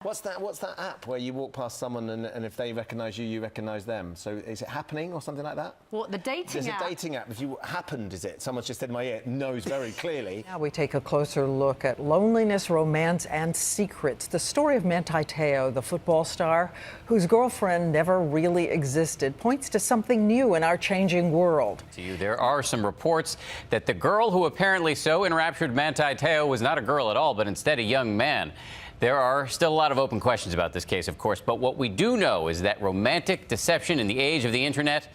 What's that app where you walk past someone and if they recognise you, you recognise them? So is it Happening or something like that? What, the dating app? There's a dating app. If you happened, is it? Someone's just said in my ear, knows very clearly. Now we take a closer look at loneliness, romance, and secrets. The story of Manti Te'o, the football star, whose girlfriend never really existed, points to something new in our changing world. There are some reports that the girl who apparently so enraptured Manti Te'o was not a girl at all, but instead a young man. There are still a lot of open questions about this case, of course, but what we do know is that romantic deception in the age of the internet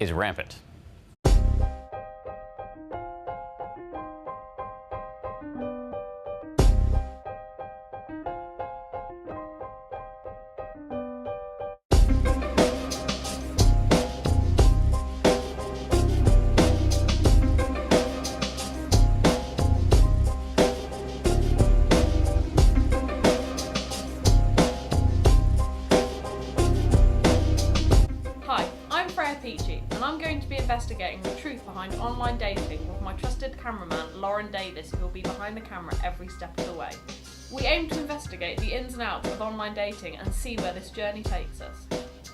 is rampant. Hi, I'm Freya Peachey, and I'm going to be investigating the truth behind online dating with my trusted cameraman Lauren Davis, who will be behind the camera every step of the way. We aim to investigate the ins and outs of online dating and see where this journey takes us.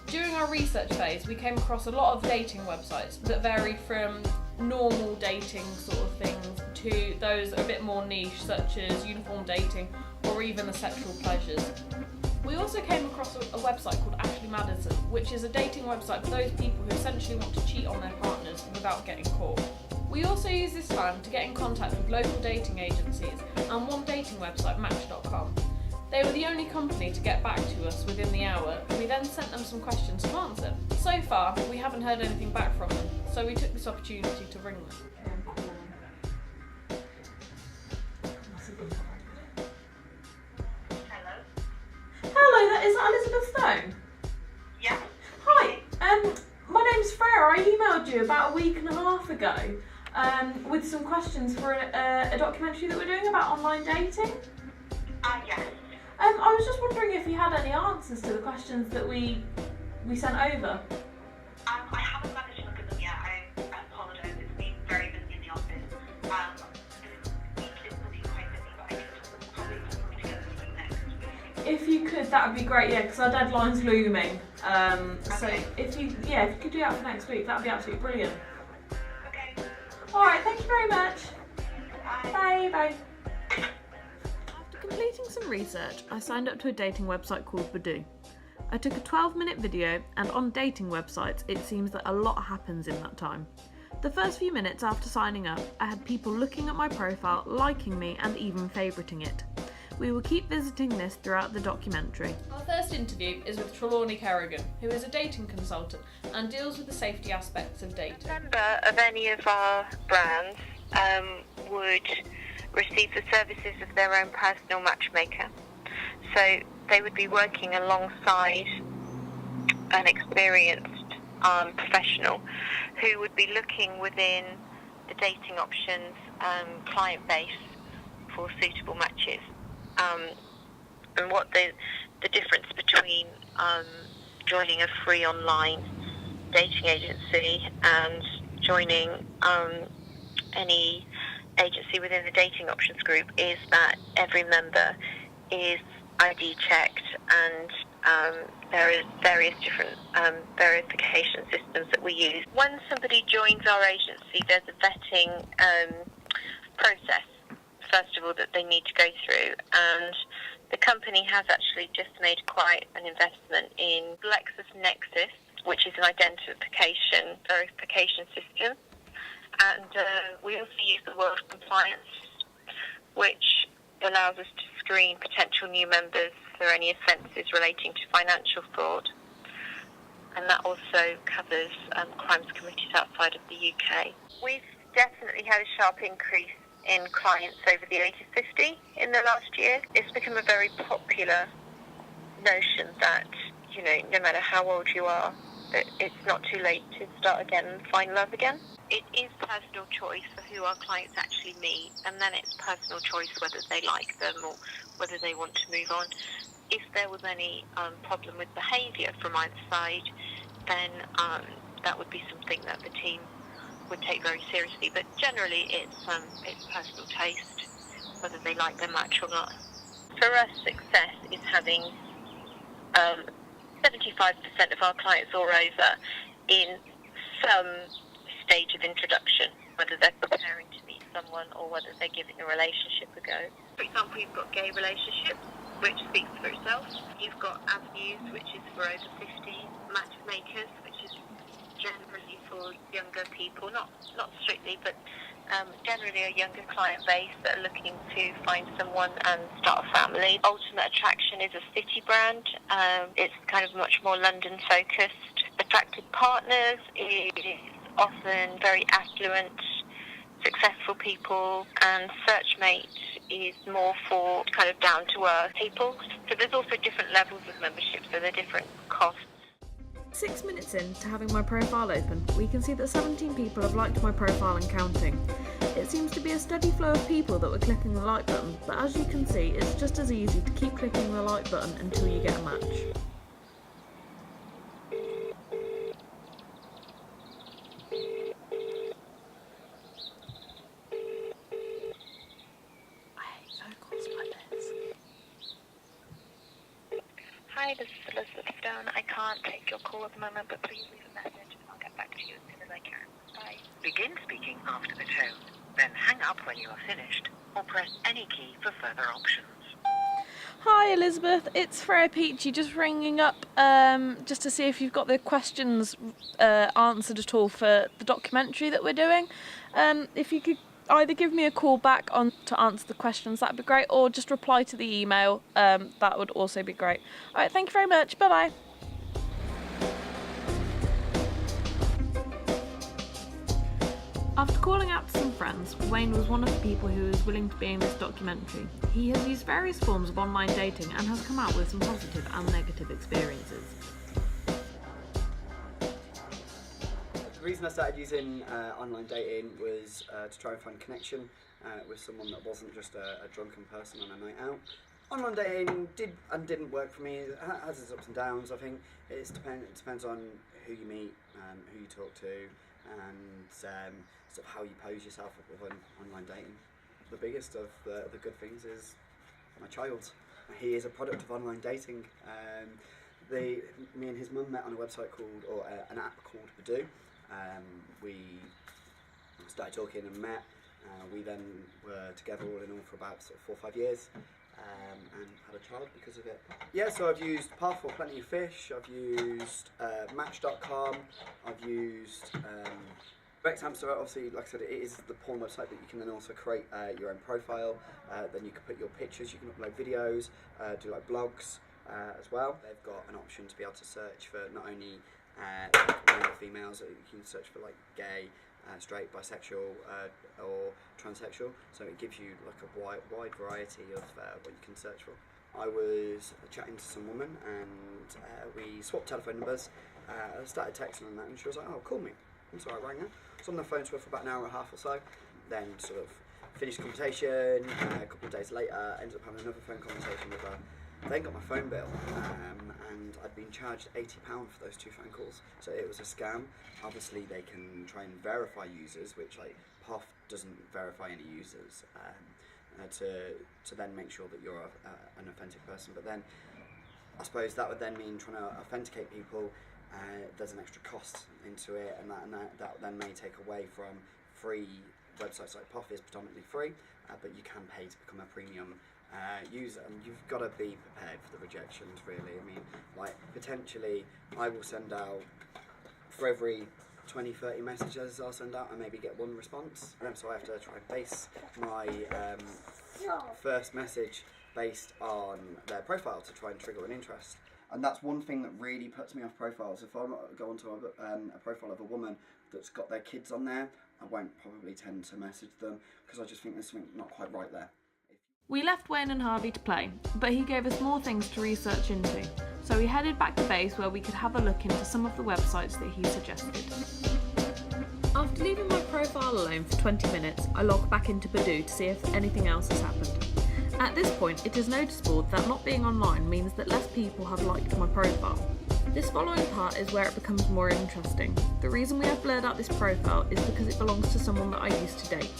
During our research phase, we came across a lot of dating websites that vary from normal dating sort of things to those that are a bit more niche, such as uniform dating or even the sexual pleasures. We also came across a website called Ashley Madison, which is a dating website for those people who essentially want to cheat on their partners without getting caught. We also use this time to get in contact with local dating agencies and one dating website, Match.com. They were the only company to get back to us within the hour, and we then sent them some questions to answer. So far, we haven't heard anything back from them, so we took this opportunity to ring them. Hello, is that Elizabeth Stone? Yeah. Hi, my name's Freya. I emailed you about a week and a half ago with some questions for a documentary that we're doing about online dating. Yes. I was just wondering if you had any answers to the questions that we sent over. I haven't managed to look at them yet. I apologise. It's been very busy in the office. It's looking quite busy, but I can probably put them together for you next week. If you could, that would be great. Yeah, because our deadline's looming. So Okay. if you could do that for next week, that would be absolutely brilliant. Okay. All right, thank you very much. Bye. Bye. After completing some research, I signed up to a dating website called Badoo. I took a 12-minute video, and on dating websites, it seems that a lot happens in that time. The first few minutes after signing up, I had people looking at my profile, liking me, and even favouriting it. We will keep visiting this throughout the documentary. Our first interview is with Trelawney Kerrigan, who is a dating consultant and deals with the safety aspects of dating. A member of any of our brands would receive the services of their own personal matchmaker. So they would be working alongside an experienced professional who would be looking within the dating options client base for suitable matches. And what the difference between joining a free online dating agency and joining any agency within the dating options group is that every member is ID checked, and there is various different verification systems that we use. When somebody joins our agency, there's a vetting process, first of all, that they need to go through, and the company has actually just made quite an investment in LexisNexis, which is an identification verification system, and we also use the World Compliance, which allows us to screen potential new members for any offences relating to financial fraud, and that also covers crimes committed outside of the UK. We've definitely had a sharp increase in clients over the age of 50 in the last year. It's become a very popular notion that, you know, no matter how old you are, that it's not too late to start again and find love again. It is personal choice for who our clients actually meet, and then it's personal choice whether they like them or whether they want to move on. If there was any problem with behaviour from either side, then that would be something that the team would take very seriously. But generally, it's personal taste, whether they like their match or not. For us, success is having 75% of our clients or over in some stage of introduction, whether they're preparing to meet someone or whether they're giving a relationship a go. For example, you've got gay relationships, which speaks for itself. You've got avenues, which is for over 50, matchmakers, which is generally for younger people, not strictly, but generally a younger client base that are looking to find someone and start a family. Ultimate Attraction is a city brand. It's kind of much more London focused. Attracted Partners is often very affluent, successful people, and Searchmate is more for kind of down-to-earth people. So there's also different levels of membership, so they're different costs. 6 minutes into having my profile open, we can see that 17 people have liked my profile and counting. It seems to be a steady flow of people that were clicking the like button, but as you can see, it's just as easy to keep clicking the like button until you get a match. Hi, this is Elizabeth Stone. I can't take your call at the moment, but please leave a message and I'll get back to you as soon as I can. Bye. Begin speaking after the tone, then hang up when you are finished, or press any key for further options. Hi Elizabeth, it's Freya Peachey, just ringing up just to see if you've got the questions answered at all for the documentary that we're doing. If you could either give me a call back on to answer the questions, that'd be great, or just reply to the email, that would also be great. Alright, thank you very much, bye bye. After calling out to some friends, Wayne was one of the people who was willing to be in this documentary. He has used various forms of online dating and has come out with some positive and negative experiences. The reason I started using online dating was to try and find connection with someone that wasn't just a drunken person on a night out. Online dating did and didn't work for me. It has its ups and downs. I think it depends on who you meet, who you talk to, and sort of how you pose yourself with online dating. The biggest of the good things is my child. He is a product of online dating. Me and his mum met on a website called, or an app called Badoo. We started talking and met. We then were together all in all for about sort of 4 or 5 years, and had a child because of it. Yeah, so I've used Path or Plenty of Fish, I've used Match.com, I've used EX-tremely. Obviously, like I said, it is the porn website, but you can then also create your own profile. Then you can put your pictures, you can upload videos, do like blogs as well. They've got an option to be able to search for not only male or females, you can search for like gay, straight, bisexual, or transsexual. So it gives you like a wide variety of what you can search for. I was chatting to some woman and we swapped telephone numbers. I started texting on that and she was like, "Oh, call me." And so I rang her. I was on the phone to her for about an hour and a half or so. Then sort of finished the conversation. A couple of days later, ended up having another phone conversation with her. Then got my phone bill, and I'd been charged £80 for those 2 phone calls. So it was a scam. Obviously, they can try and verify users, which like POF doesn't verify any users, to then make sure that you're an authentic person. But then I suppose that would then mean trying to authenticate people. There's an extra cost into it, and that then may take away from free websites. Like POF is predominantly free, but you can pay to become a premium user, and you've got to be prepared for the rejections, really. I mean, like, potentially I will send out, for every 20-30 messages I'll send out, I maybe get 1 response, and so I have to try and base my first message based on their profile to try and trigger an interest. And that's one thing that really puts me off profiles. If I go onto a profile of a woman that's got their kids on there, I won't probably tend to message them, because I just think there's something not quite right there. We left Wayne and Harvey to play, but he gave us more things to research into, so we headed back to base where we could have a look into some of the websites that he suggested. After leaving my profile alone for 20 minutes, I logged back into Badoo to see if anything else has happened. At this point, it is noticeable that not being online means that less people have liked my profile. This following part is where it becomes more interesting. The reason we have blurred out this profile is because it belongs to someone that I used to date.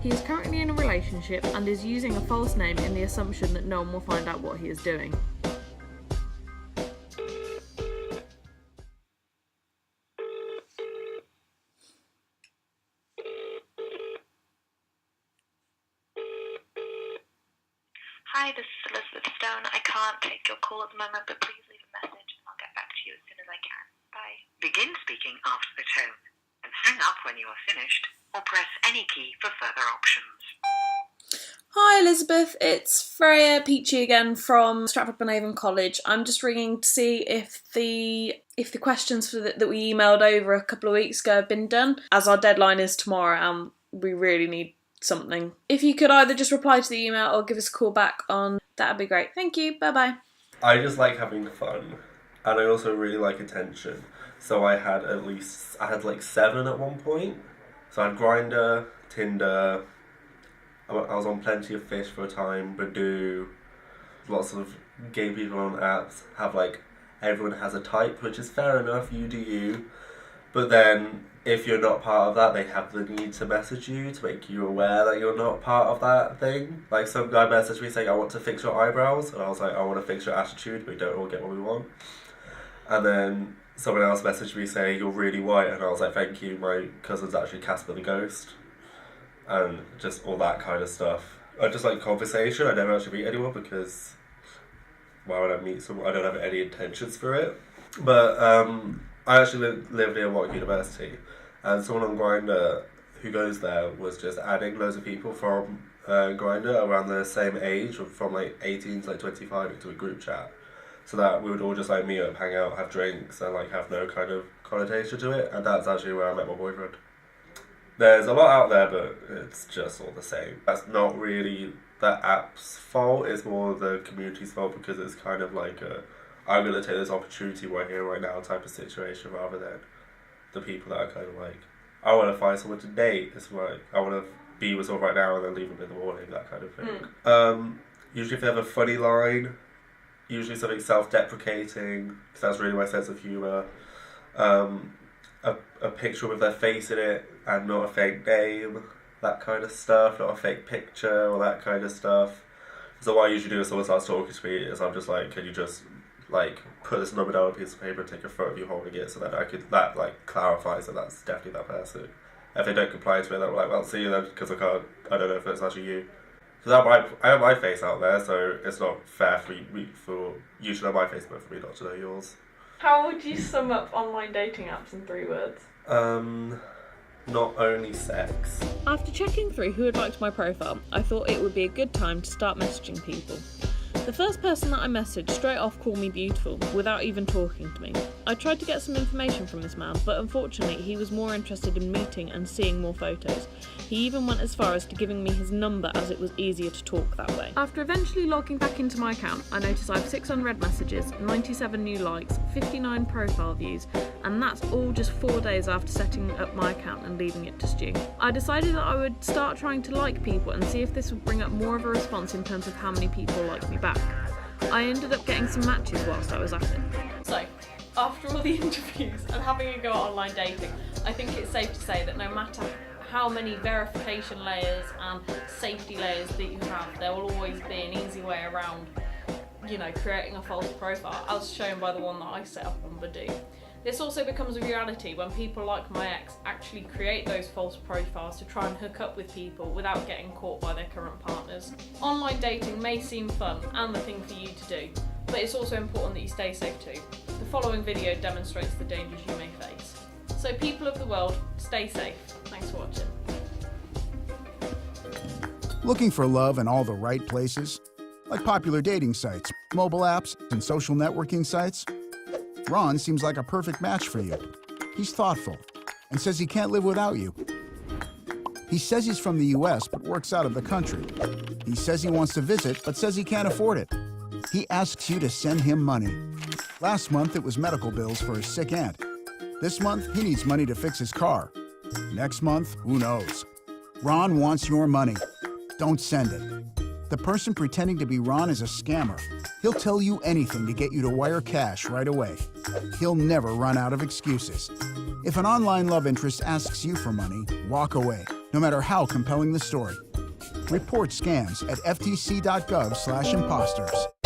He is currently in a relationship and is using a false name in the assumption that no one will find out what he is doing. Hi, this is Elizabeth Stone. I can't take your call at the moment, but please leave a message and I'll get back to you as soon as I can. Bye. Begin speaking after the tone and hang up when you are finished, or press any key for further options. Hi Elizabeth, it's Freya Peachey again from Stratford-upon-Avon College. I'm just ringing to see if the questions that we emailed over a couple of weeks ago have been done, as our deadline is tomorrow and we really need something. If you could either just reply to the email or give us a call back on, that'd be great. Thank you, bye bye. I just like having fun, and I also really like attention. So I had like 7 at one point. So I had Grindr, Tinder, I was on Plenty of Fish for a time, Badoo, lots of gay people on apps, have like, everyone has a type, which is fair enough, you do you. But then, if you're not part of that, they have the need to message you to make you aware that you're not part of that thing. Like, some guy messaged me saying, I want to fix your eyebrows, and I was like, I want to fix your attitude, we don't all get what we want. And then someone else messaged me saying, you're really white, and I was like, thank you, my cousin's actually Casper the Ghost. And just all that kind of stuff. I just like conversation. I never actually meet anyone because why would I meet someone? I don't have any intentions for it. But I actually live near Warwick University, and someone on Grindr who goes there was just adding loads of people from Grindr around the same age, from like 18 to like 25, into a group chat, so that we would all just like meet up, hang out, have drinks, and like have no kind of connotation to it. And that's actually where I met my boyfriend. There's a lot out there, but it's just all the same. That's not really the app's fault, it's more the community's fault, because it's kind of like I'm going to take this opportunity right here, right now type of situation, rather than the people that are kind of like, I want to find someone to date, it's like, I want to be with someone right now and then leave them in the morning, that kind of thing. Usually if they have a funny line, usually something self-deprecating, because that's really my sense of humour. A picture with their face in it and not a fake name, that kind of stuff, not a fake picture or that kind of stuff. So what I usually do if someone starts talking to me is I'm just like, can you just like put this number down on a piece of paper and take a photo of you holding it, so that that like clarifies that that's definitely that person. If they don't comply to it, then we're like, well, see you then, because I don't know if it's actually you. Because I have my face out there, so it's not fair for you to know my face, but for me not to know yours. How would you sum up online dating apps in 3 words? Not only sex. After checking through who had liked my profile, I thought it would be a good time to start messaging people. The first person that I messaged straight off called me beautiful, without even talking to me. I tried to get some information from this man, but unfortunately he was more interested in meeting and seeing more photos. He even went as far as to giving me his number, as it was easier to talk that way. After eventually logging back into my account, I noticed I have 6 unread messages, 97 new likes, 59 profile views, and that's all just 4 days after setting up my account and leaving it to stew. I decided that I would start trying to like people and see if this would bring up more of a response in terms of how many people like me back. I ended up getting some matches whilst I was at it. So, after all the interviews and having a go at online dating, I think it's safe to say that no matter how many verification layers and safety layers that you have, there will always be an easy way around, creating a false profile, as shown by the one that I set up on Badoo. This also becomes a reality when people like my ex actually create those false profiles to try and hook up with people without getting caught by their current partners. Online dating may seem fun and the thing for you to do, but it's also important that you stay safe too. The following video demonstrates the dangers you may face. So people of the world, stay safe. Thanks for watching. Looking for love in all the right places? Like popular dating sites, mobile apps, and social networking sites? Ron seems like a perfect match for you. He's thoughtful and says he can't live without you. He says he's from the US but works out of the country. He says he wants to visit but says he can't afford it. He asks you to send him money. Last month it was medical bills for his sick aunt. This month he needs money to fix his car. Next month, who knows? Ron wants your money. Don't send it. The person pretending to be Ron is a scammer. He'll tell you anything to get you to wire cash right away. He'll never run out of excuses. If an online love interest asks you for money, walk away, no matter how compelling the story. Report scams at ftc.gov/imposters.